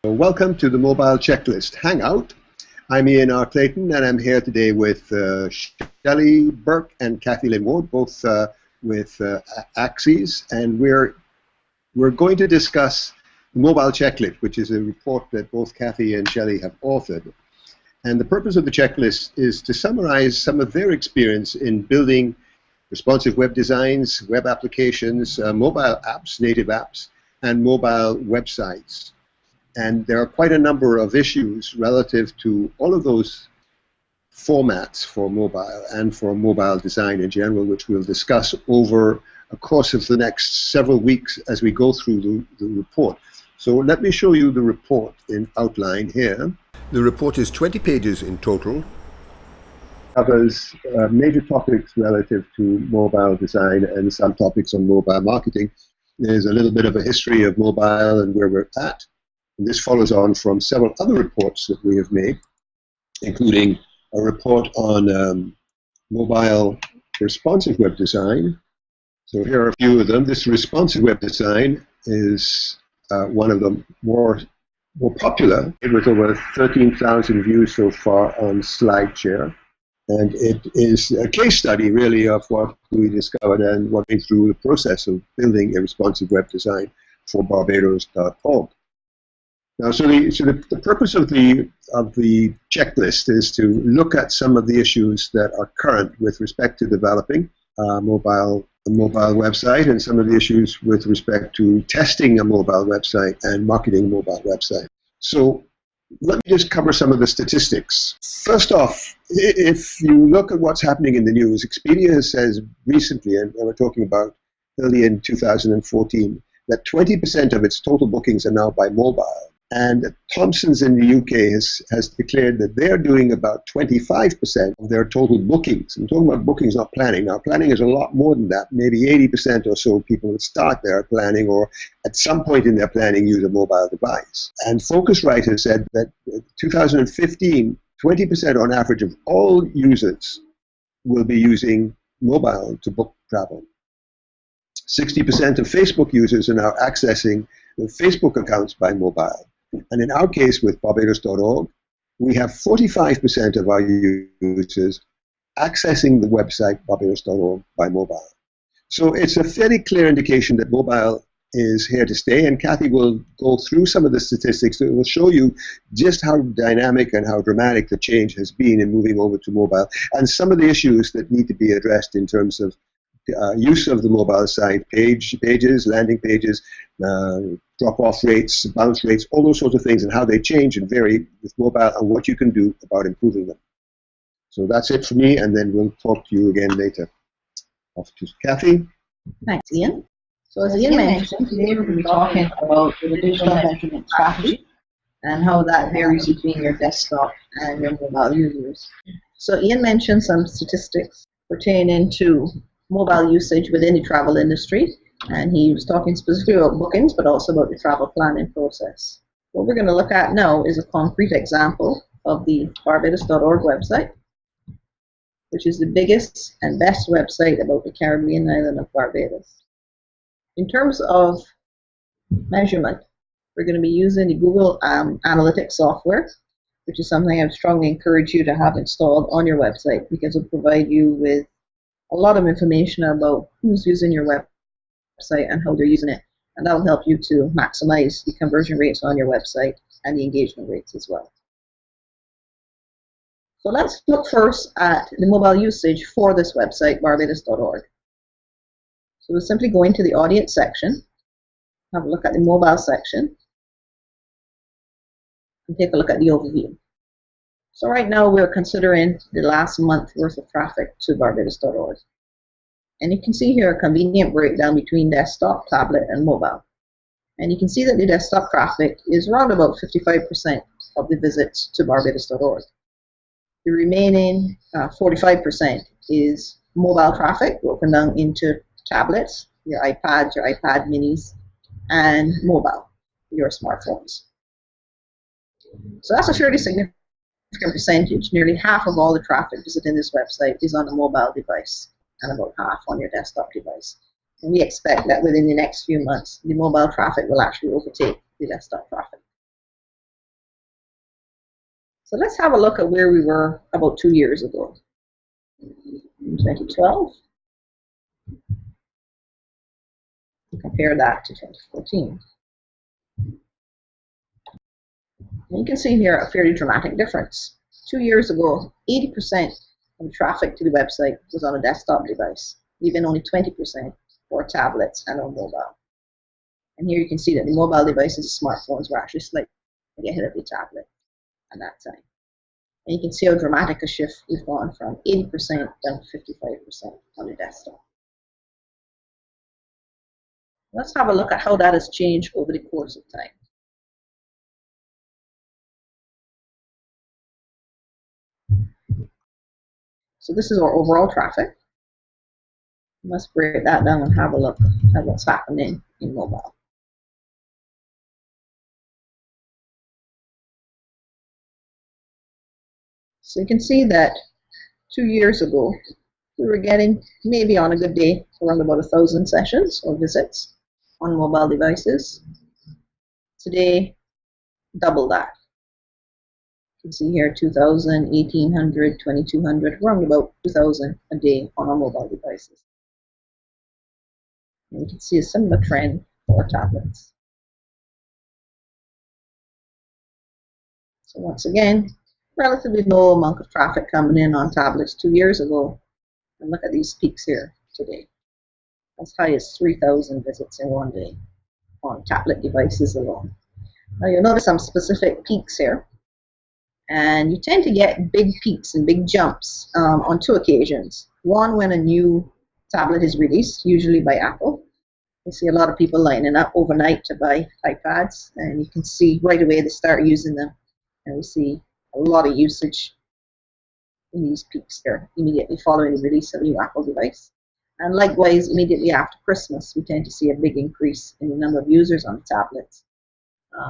Welcome to the Mobile Checklist Hangout. I'm Ian R. Clayton, and I'm here today with Shelley Burke and Kathy Lynn Ward, both with Axes, and we're going to discuss the Mobile Checklist, which is a report that both Kathy and Shelley have authored. And the purpose of the checklist is to summarize some of their experience in building responsive web designs, web applications, mobile apps, native apps, and mobile websites. And there are quite a number of issues relative to all of those formats for mobile and for mobile design in general, which we'll discuss over a course of the next several weeks as we go through the report. So let me show you the report in outline here. The report is 20 pages in total. Covers major topics relative to mobile design and some topics on mobile marketing. There's a little bit of a history of mobile and where we're at. And this follows on from several other reports that we have made, including a report on mobile responsive web design. So here are a few of them. This responsive web design is one of the more popular. It was over 13,000 views so far on SlideShare. And it is a case study, really, of what we discovered and what went through the process of building a responsive web design for Barbados.org. Now, so the purpose of the checklist is to look at some of the issues that are current with respect to developing a mobile website, and some of the issues with respect to testing a mobile website and marketing a mobile website. So let me just cover some of the statistics. First off, if you look at what's happening in the news, Expedia says recently, and we're talking about early in 2014, that 20% of its total bookings are now by mobile. And Thomson's in the UK has declared that they're doing about 25% of their total bookings. I'm talking about bookings, not planning. Now, planning is a lot more than that. Maybe 80% or so people that start their planning or at some point in their planning use a mobile device. And Focusrite has said that 2015, 20% on average of all users will be using mobile to book travel. 60% of Facebook users are now accessing the Facebook accounts by mobile. And in our case with Barbados.org, we have 45% of our users accessing the website Barbados.org by mobile. So it's a fairly clear indication that mobile is here to stay, and Kathy will go through some of the statistics that will show you just how dynamic and how dramatic the change has been in moving over to mobile, and some of the issues that need to be addressed in terms of use of the mobile site, pages, landing pages, drop-off rates, bounce rates, all those sorts of things, and how they change and vary with mobile and what you can do about improving them. So that's it for me, and then we'll talk to you again later. Off to Kathy. Thanks, Ian. So as Ian mentioned, today we're going to be talking about the digital measurement strategy and how that varies between your desktop and your mobile users. So Ian mentioned some statistics pertaining to mobile usage within the travel industry, and he was talking specifically about bookings, but also about the travel planning process. What we're going to look at now is a concrete example of the Barbados.org website, which is the biggest and best website about the Caribbean island of Barbados. In terms of measurement, we're going to be using the Google Analytics software, which is something I would strongly encourage you to have installed on your website, because it will provide you with a lot of information about who's using your website and how they're using it, and that will help you to maximize the conversion rates on your website and the engagement rates as well. So let's look first at the mobile usage for this website, Barbados.org. So we'll simply go into the audience section, have a look at the mobile section, and take a look at the overview. So right now we're considering the last month worth of traffic to Barbados.org. And you can see here a convenient breakdown between desktop, tablet, and mobile. And you can see that the desktop traffic is around about 55% of the visits to Barbados.org. The remaining 45% is mobile traffic, broken down into tablets, your iPads, your iPad minis, and mobile, your smartphones. So that's a fairly significant percentage. Nearly half of all the traffic visiting this website is on a mobile device, and about half on your desktop device. And we expect that within the next few months, the mobile traffic will actually overtake the desktop traffic. So let's have a look at where we were about 2 years ago. In 2012. Compare that to 2014. And you can see here a fairly dramatic difference. 2 years ago, 80% of the traffic to the website was on a desktop device, leaving only 20% for tablets and on mobile. And here you can see that the mobile devices, smartphones, were actually slightly ahead of the tablet at that time. And you can see how dramatic a shift we've gone from 80% down to 55% on the desktop. Let's have a look at how that has changed over the course of time. So this is our overall traffic. Let's break that down and have a look at what's happening in mobile. So you can see that 2 years ago, we were getting, maybe on a good day, around about 1,000 sessions or visits on mobile devices. Today, double that. You can see here 2,000, 1,800, 2,200, around about 2,000 a day on our mobile devices. And you can see a similar trend for tablets. So once again, relatively low amount of traffic coming in on tablets 2 years ago. And look at these peaks here today. As high as 3,000 visits in one day on tablet devices alone. Now you'll notice some specific peaks here. And you tend to get big peaks and big jumps on 2 occasions. One, when a new tablet is released, usually by Apple. You see a lot of people lining up overnight to buy iPads, and you can see right away they start using them. And we see a lot of usage in these peaks here, immediately following the release of a new Apple device. And likewise, immediately after Christmas, we tend to see a big increase in the number of users on tablets.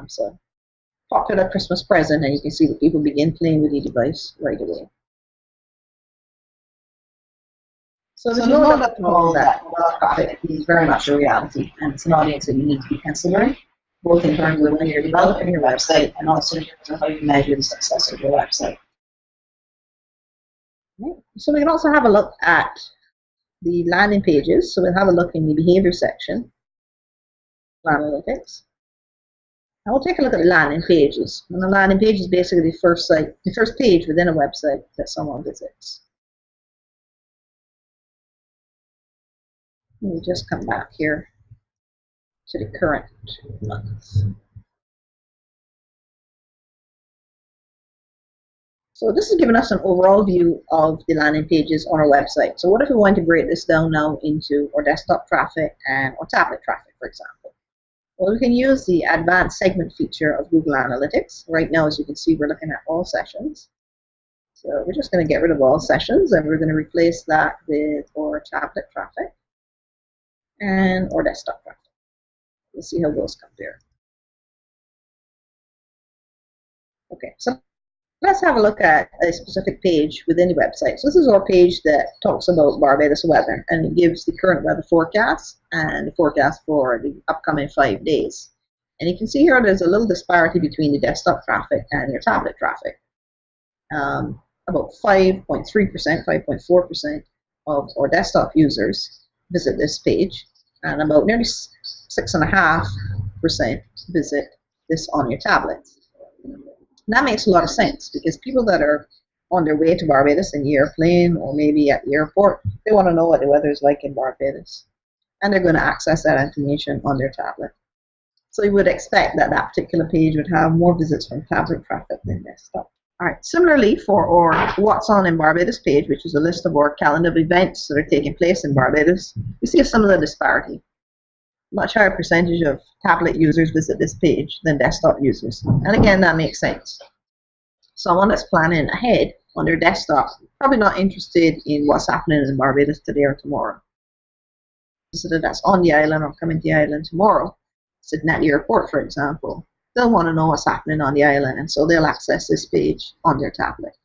So popular Christmas present, and you can see that people begin playing with the device right away. So there's no doubt at all that mobile traffic is very much a reality, and it's an audience that you need to be considering, both in terms of when you're developing your website and also in terms of how you measure the success of your website. Right. So we can also have a look at the landing pages. So we'll have a look in the behavior section, analytics. And we'll take a look at the landing pages. And the landing page is basically the first page within a website that someone visits. Let me just come back here to the current month. So this is giving us an overall view of the landing pages on our website. So what if we want to break this down now into our desktop traffic and our tablet traffic, for example? Well, we can use the advanced segment feature of Google Analytics. Right now, as you can see, we're looking at all sessions. So we're just going to get rid of all sessions, and we're going to replace that with our tablet traffic and our desktop traffic. We'll see how those compare. Okay, so let's have a look at a specific page within the website. So this is our page that talks about Barbados weather, and it gives the current weather forecast and the forecast for the upcoming 5 days. And you can see here there's a little disparity between the desktop traffic and your tablet traffic. About 5.3%, 5.4% of our desktop users visit this page, and about nearly 6.5% visit this on your tablets. And that makes a lot of sense, because people that are on their way to Barbados in the airplane or maybe at the airport, they want to know what the weather is like in Barbados. And they're going to access that information on their tablet. So you would expect that that particular page would have more visits from tablet traffic than desktop. All right. Similarly, for our What's On in Barbados page, which is a list of our calendar of events that are taking place in Barbados, we see a similar disparity. Much higher percentage of tablet users visit this page than desktop users. And again, that makes sense. Someone that's planning ahead on their desktop, probably not interested in what's happening in Barbados today or tomorrow. So that's on the island or coming to the island tomorrow, sitting at the airport, for example. They'll want to know what's happening on the island, and so they'll access this page on their tablet.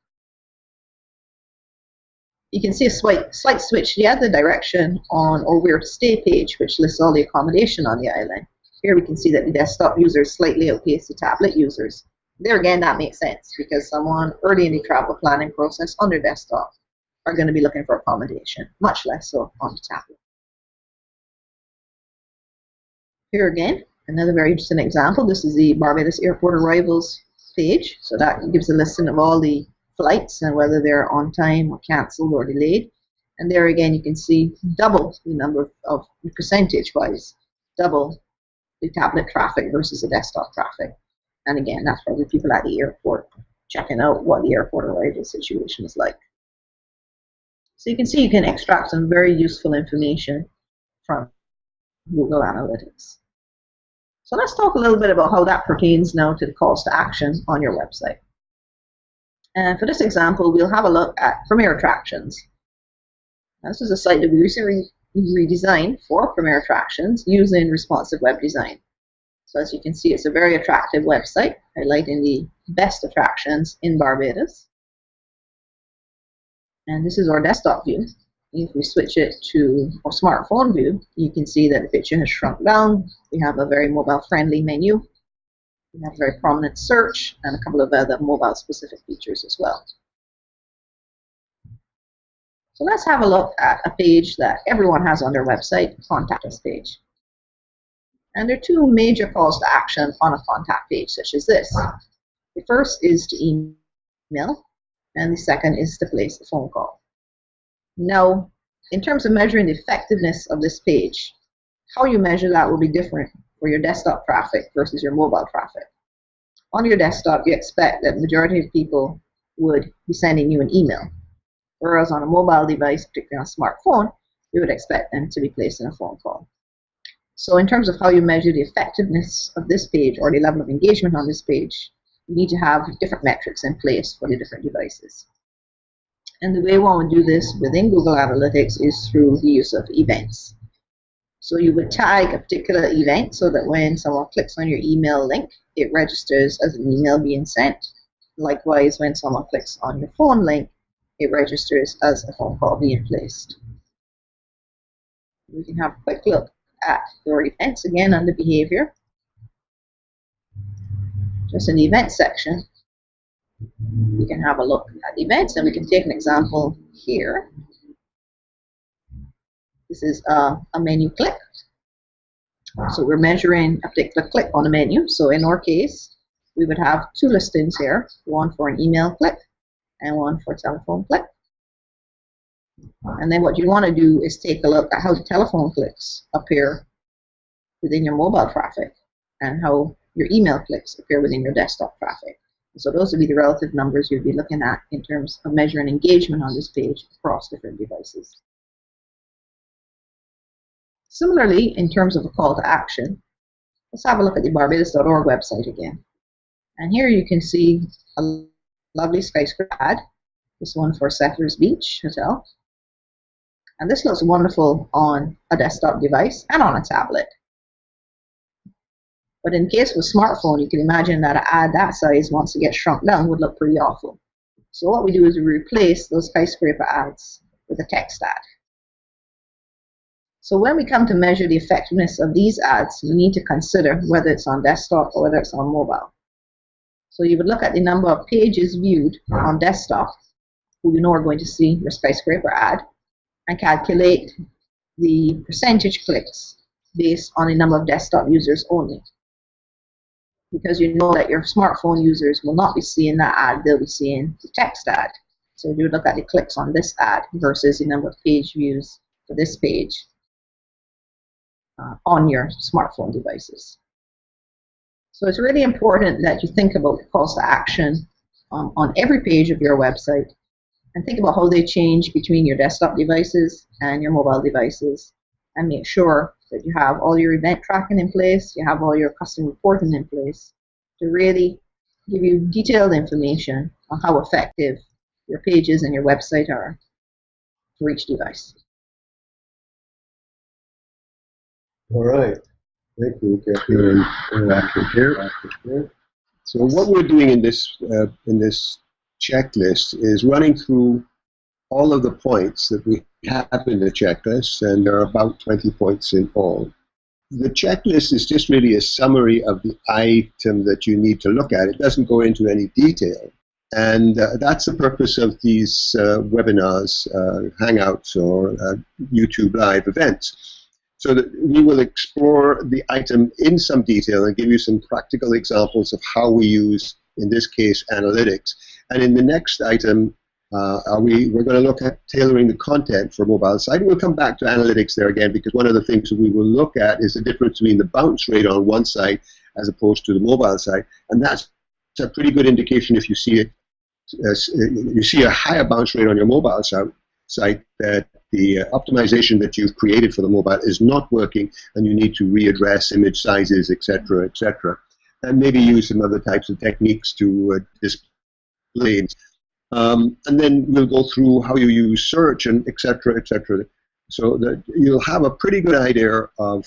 You can see a slight switch the other direction on our Where to Stay page, which lists all the accommodation on the island. Here we can see that the desktop users slightly outpace the tablet users, There again, that makes sense because someone early in the travel planning process on their desktop are going to be looking for accommodation, much less so on the tablet. Here again, another very interesting example. This is the Barbados Airport arrivals page. So that gives a listing of all the flights and whether they're on time or canceled or delayed. And there again, you can see double the number of percentage-wise, double the tablet traffic versus the desktop traffic. And again, that's probably people at the airport checking out what the airport arrival situation is like. So you can see you can extract some very useful information from Google Analytics. So let's talk a little bit about how that pertains now to the calls to action on your website. And for this example, we'll have a look at Premier Attractions. This is a site that we recently redesigned for Premier Attractions using responsive web design. So as you can see, it's a very attractive website, highlighting the best attractions in Barbados. And this is our desktop view. If we switch it to our smartphone view, you can see that the picture has shrunk down. We have a very mobile-friendly menu. We have very prominent search and a couple of other mobile-specific features as well. So let's have a look at a page that everyone has on their website, Contact Us page. And there are two major calls to action on a contact page such as this. The first is to email, and the second is to place a phone call. Now, in terms of measuring the effectiveness of this page, how you measure that will be different for your desktop traffic versus your mobile traffic. On your desktop, you expect that the majority of people would be sending you an email, whereas on a mobile device, particularly on a smartphone, you would expect them to be placing a phone call. So in terms of how you measure the effectiveness of this page or the level of engagement on this page, you need to have different metrics in place for the different devices. And the way one would do this within Google Analytics is through the use of events. So you would tag a particular event so that when someone clicks on your email link, it registers as an email being sent. Likewise, when someone clicks on your phone link, it registers as a phone call being placed. We can have a quick look at your events again under behavior. Just in the events section, we can have a look at events, and we can take an example here. This is a menu click. So we're measuring a particular click on a menu. So in our case, we would have two listings here, one for an email click and one for a telephone click. And then what you want to do is take a look at how the telephone clicks appear within your mobile traffic and how your email clicks appear within your desktop traffic. So those would be the relative numbers you'd be looking at in terms of measuring engagement on this page across different devices. Similarly, in terms of a call to action, let's have a look at the barbados.org website again. And here you can see a lovely skyscraper ad, this one for Settlers Beach Hotel. And this looks wonderful on a desktop device and on a tablet. But in case of a smartphone, you can imagine that an ad that size, once it gets shrunk down, would look pretty awful. So what we do is we replace those skyscraper ads with a text ad. So when we come to measure the effectiveness of these ads, we need to consider whether it's on desktop or whether it's on mobile. So you would look at the number of pages viewed on desktop, who you know are going to see your skyscraper ad, and calculate the percentage clicks based on the number of desktop users only. Because you know that your smartphone users will not be seeing that ad, they'll be seeing the text ad. So you would look at the clicks on this ad versus the number of page views for this page on your smartphone devices. So it's really important that you think about the calls to action on every page of your website, and think about how they change between your desktop devices and your mobile devices, and make sure that you have all your event tracking in place, you have all your custom reporting in place to really give you detailed information on how effective your pages and your website are for each device. All right. Thank you, Catherine. Here. So what we're doing in this checklist is running through all of the points that we have in the checklist, and there are about 20 points in all. The checklist is just really a summary of the item that you need to look at. It doesn't go into any detail. And that's the purpose of these webinars, Hangouts, or YouTube Live events. So that we will explore the item in some detail and give you some practical examples of how we use, in this case, analytics. And in the next item, we're going to look at tailoring the content for mobile site. We'll come back to analytics there again, because one of the things that we will look at is the difference between the bounce rate on one site as opposed to the mobile site. And that's a pretty good indication if you see it. You see a higher bounce rate on your mobile site, that the optimization that you've created for the mobile is not working, and you need to readdress image sizes, etc., etc., and maybe use some other types of techniques to display. And then we'll go through how you use search, and etc., etc., so that you'll have a pretty good idea of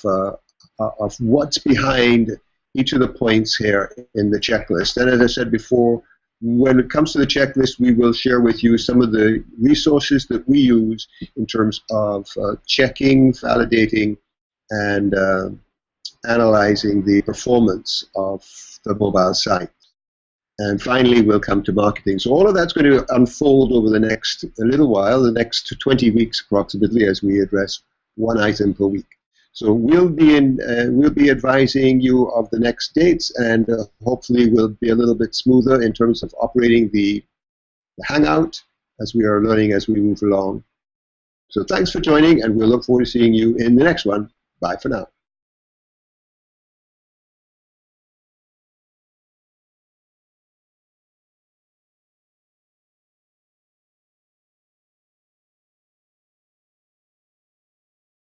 what's behind each of the points here in the checklist. And as I said before, when it comes to the checklist, we will share with you some of the resources that we use in terms of checking, validating, and analyzing the performance of the mobile site. And finally, we'll come to marketing. So all of that's going to unfold over the next little while, the next 20 weeks approximately, as we address one item per week. So we'll be advising you of the next dates, and hopefully we'll be a little bit smoother in terms of operating the Hangout as we are learning as we move along. So thanks for joining, and we'll look forward to seeing you in the next one. Bye for now.